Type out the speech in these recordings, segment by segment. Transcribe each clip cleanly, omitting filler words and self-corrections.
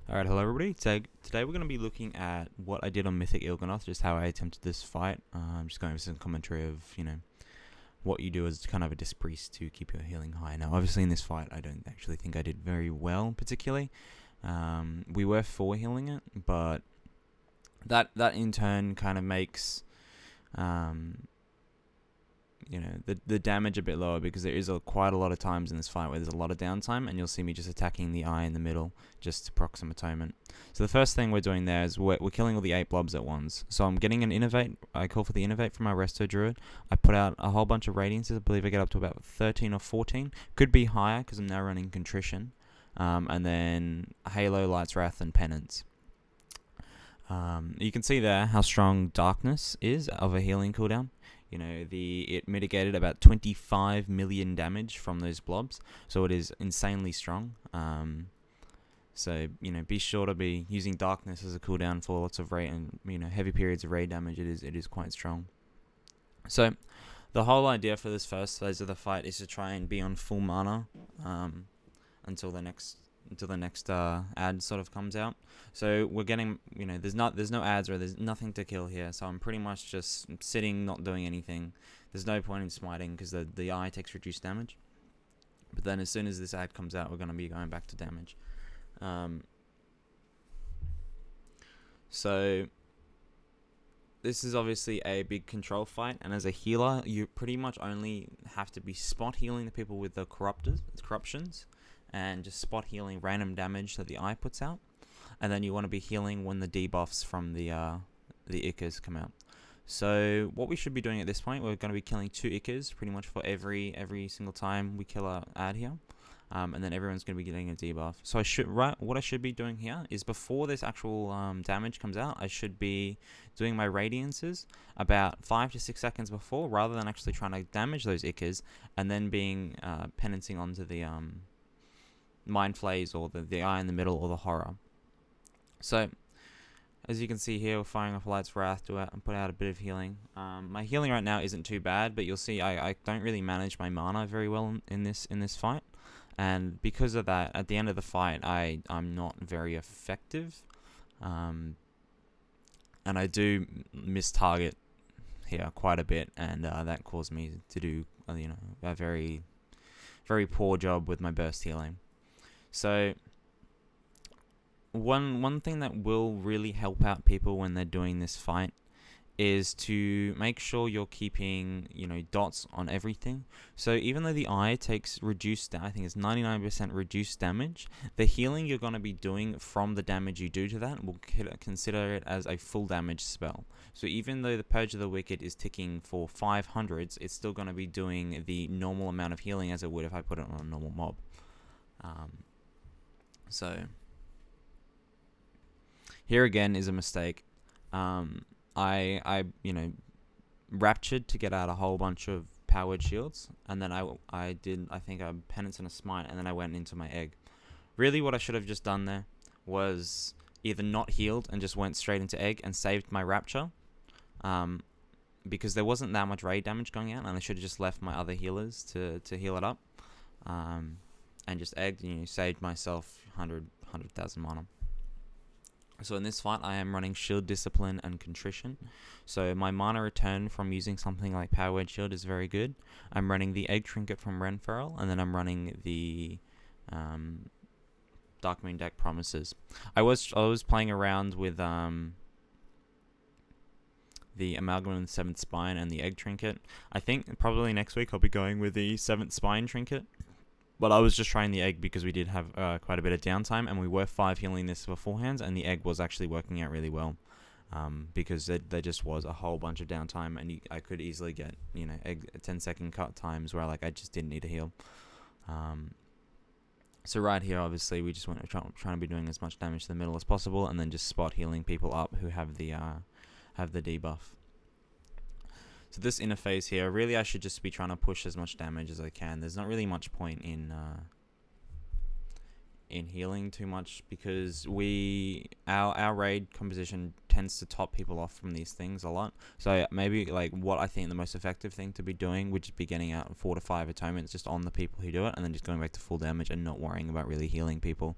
Alright, hello everybody. Today we're going to be looking at what I did on Mythic Ig'ynoth, just how I attempted this fight. Just going over some commentary of, what you do as kind of a disc priest to keep your healing high. Now, obviously in this fight, I don't actually think I did very well, particularly. We were 4 healing it, but that in turn kind of makes, the damage a bit lower, because there is quite a lot of times in this fight where there's a lot of downtime, and you'll see me just attacking the eye in the middle just to proc some atonement. So the first thing we're doing there is we're killing all the 8 blobs at once. So I'm getting an innovate. I call for the innovate from my resto druid. I put out a whole bunch of radiances. I believe I get up to about 13 or 14. Could be higher because I'm now running contrition. And then halo, light's wrath, and penance. You can see there how strong darkness is of a healing cooldown. It mitigated about 25 million damage from those blobs, so it is insanely strong. So be sure to be using darkness as a cooldown for lots of raid and heavy periods of raid damage. It is quite strong. So the whole idea for this first phase of the fight is to try and be on full mana until the next ad sort of comes out. So we're getting, there's no ads or there's nothing to kill here. So I'm pretty much just sitting, not doing anything. There's no point in smiting because the eye takes reduced damage. But then as soon as this ad comes out, we're going to be going back to damage. So this is obviously a big control fight, and as a healer, you pretty much only have to be spot healing the people with the corruptions, and just spot healing random damage that the eye puts out, and then you want to be healing when the debuffs from the Ichas come out. So what we should be doing at this point, we're going to be killing 2 Ichas pretty much for every single time we kill a ad here, and then everyone's going to be getting a debuff. So what I should be doing here is before this actual damage comes out, I should be doing my radiances about 5 to 6 seconds before, rather than actually trying to damage those Ichas and then being penancing onto the mind flays or the eye in the middle or the horror. So as you can see here, we're firing off Light's Wrath to put out a bit of healing. My healing right now isn't too bad, but you'll see I don't really manage my mana very well in this fight, and because of that, at the end of the fight, I'm not very effective, and I do miss target here quite a bit, and that caused me to do a very, very poor job with my burst healing. So one thing that will really help out people when they're doing this fight is to make sure you're keeping dots on everything. So even though the eye takes reduced, I think it's 99% reduced damage, the healing you're going to be doing from the damage you do to that will consider it as a full damage spell. So even though the Purge of the Wicked is ticking for 500s, it's still going to be doing the normal amount of healing as it would if I put it on a normal mob. So here again is a mistake. I raptured to get out a whole bunch of powered shields, and then I think a penance and a smite, and then I went into my egg. Really, what I should have just done there was either not healed and just went straight into egg and saved my rapture, because there wasn't that much raid damage going out, and I should have just left my other healers to heal it up, and just egged, saved myself 100,000 mana. So in this fight, I am running Shield Discipline and Contrition. So my mana return from using something like Power Word Shield is very good. I'm running the Egg Trinket from Renferal, and then I'm running the Dark Moon deck Promises. I was playing around with the Amalgam and the 7th Spine and the Egg Trinket. I think probably next week I'll be going with the 7th Spine Trinket. But I was just trying the egg because we did have quite a bit of downtime, and we were 5 healing this beforehand, and the egg was actually working out really well, because there just was a whole bunch of downtime, and I could easily get egg 10-second cut times where I just didn't need to heal. So right here, obviously, we just went trying to be doing as much damage to the middle as possible, and then just spot healing people up who have the debuff. So this interface here, really I should just be trying to push as much damage as I can. There's not really much point in healing too much, because our raid composition tends to top people off from these things a lot. So maybe what I think the most effective thing to be doing would just be getting out 4 to 5 atonements just on the people who do it, and then just going back to full damage and not worrying about really healing people.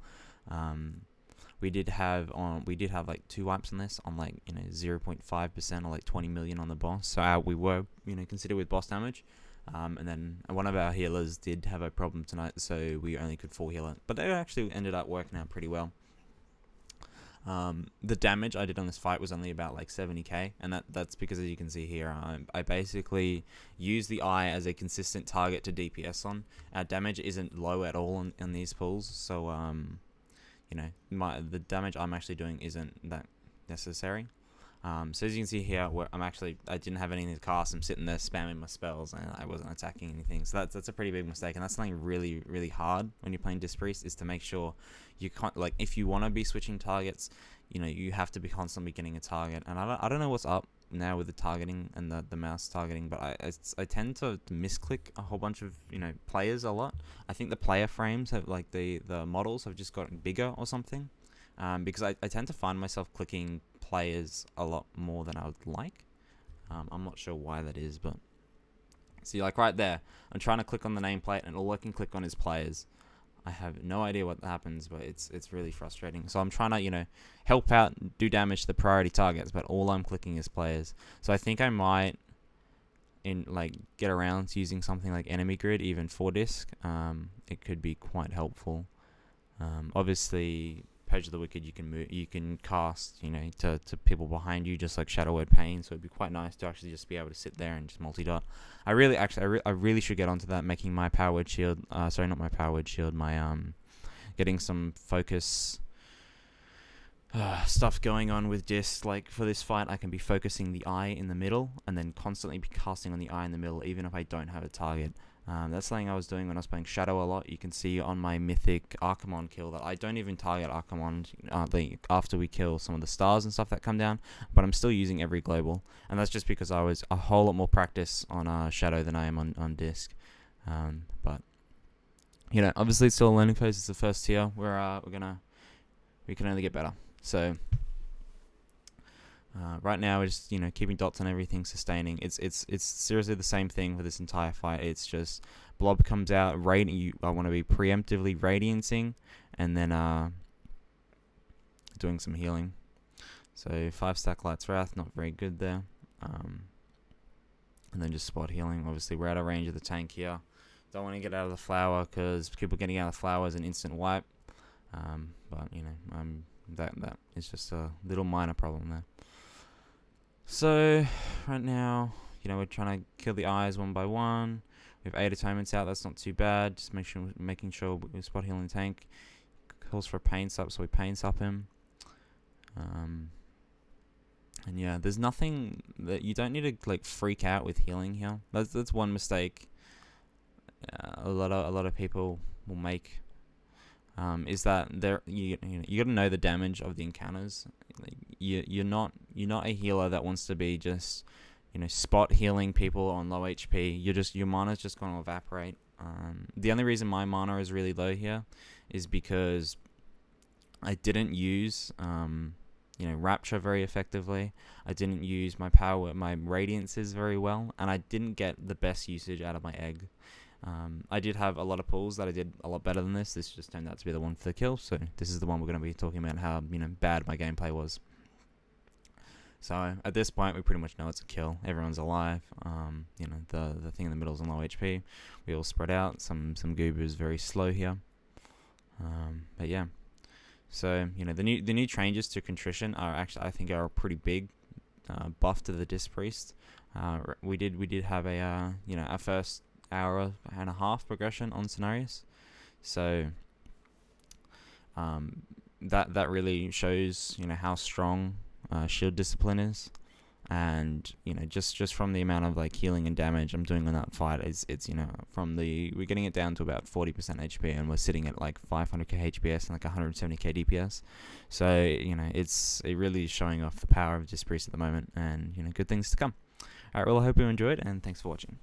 we did have like 2 wipes on this on like 0.5% or like 20 million on the boss. So we were considered with boss damage. And then one of our healers did have a problem tonight, so we only could full heal it. But they actually ended up working out pretty well. The damage I did on this fight was only about like 70k, and that's because, as you can see here, I basically use the eye as a consistent target to DPS on. Our damage isn't low at all in these pools, so the damage I'm actually doing isn't that necessary. So as you can see here, where I didn't have anything to cast. I'm sitting there spamming my spells, and I wasn't attacking anything. So that's a pretty big mistake, and that's something really, really hard when you're playing Disc Priest, is to make sure you can't, like, if you want to be switching targets, you have to be constantly getting a target. And I don't know what's up now with the targeting and the mouse targeting, but I tend to misclick a whole bunch of players a lot. I think the player frames have, like, the models have just gotten bigger or something, because I tend to find myself clicking players a lot more than I would like. I'm not sure why that is, but see, like right there, I'm trying to click on the nameplate and all I can click on is players. I have no idea what happens, but it's really frustrating. So I'm trying to help out, do damage to the priority targets, but all I'm clicking is players. So I think I might get around to using something like enemy grid, even for disc. It could be quite helpful. Obviously, Purge of the Wicked, you can cast to people behind you, just like Shadow Word Pain. So it'd be quite nice to actually just be able to sit there and just multi-dot. I really should get onto that, making my power word shield. Sorry, not my power word shield. My getting some focus stuff going on with disc. Like for this fight, I can be focusing the eye in the middle and then constantly be casting on the eye in the middle, even if I don't have a target. That's something I was doing when I was playing Shadow a lot. You can see on my Mythic Archimon kill that I don't even target Archimon after we kill some of the stars and stuff that come down, but I'm still using every global, and that's just because I was a whole lot more practice on Shadow than I am on disc. But obviously it's still a learning phase. It's the first tier. We can only get better. So right now we're just keeping dots on everything, sustaining. It's seriously the same thing for this entire fight. It's just blob comes out, I want to be preemptively radiancing, and then doing some healing. So 5 stack Light's Wrath, not very good there. And then just spot healing. Obviously we're out of range of the tank here. Don't want to get out of the flower because people getting out of the flower is an instant wipe. But that is just a little minor problem there. So right now, we're trying to kill the eyes one by one. We have 8 atonements out. That's not too bad. Just making sure we spot healing the tank. Calls for a pain sup, so we pain sup him. And yeah, there's nothing that you don't need to freak out with healing here. That's one mistake a lot of people will make. Is that you got to know the damage of the encounters. You're not a healer that wants to be just spot healing people on low HP. Your mana's just going to evaporate. The only reason my mana is really low here is because I didn't use Rapture very effectively. I didn't use my radiances very well, and I didn't get the best usage out of my egg. I did have a lot of pulls that I did a lot better than this. This just turned out to be the one for the kill, so this is the one we're going to be talking about how bad my gameplay was. So at this point, we pretty much know it's a kill. Everyone's alive. The thing in the middle is on low HP. We all spread out. Some goobers very slow here. But yeah. So the new changes to Contrition are actually, I think, are a pretty big buff to the Disc Priest. We did have our first hour and a half progression on Cenarius, so that really shows how strong shield discipline is, and just from the amount of healing and damage I'm doing on that fight, it's we're getting it down to about 40% HP, and we're sitting at 500k HPS and 170k DPS. So it really is showing off the power of Disc Priest at the moment, and good things to come. Alright, well, I hope you enjoyed, and thanks for watching.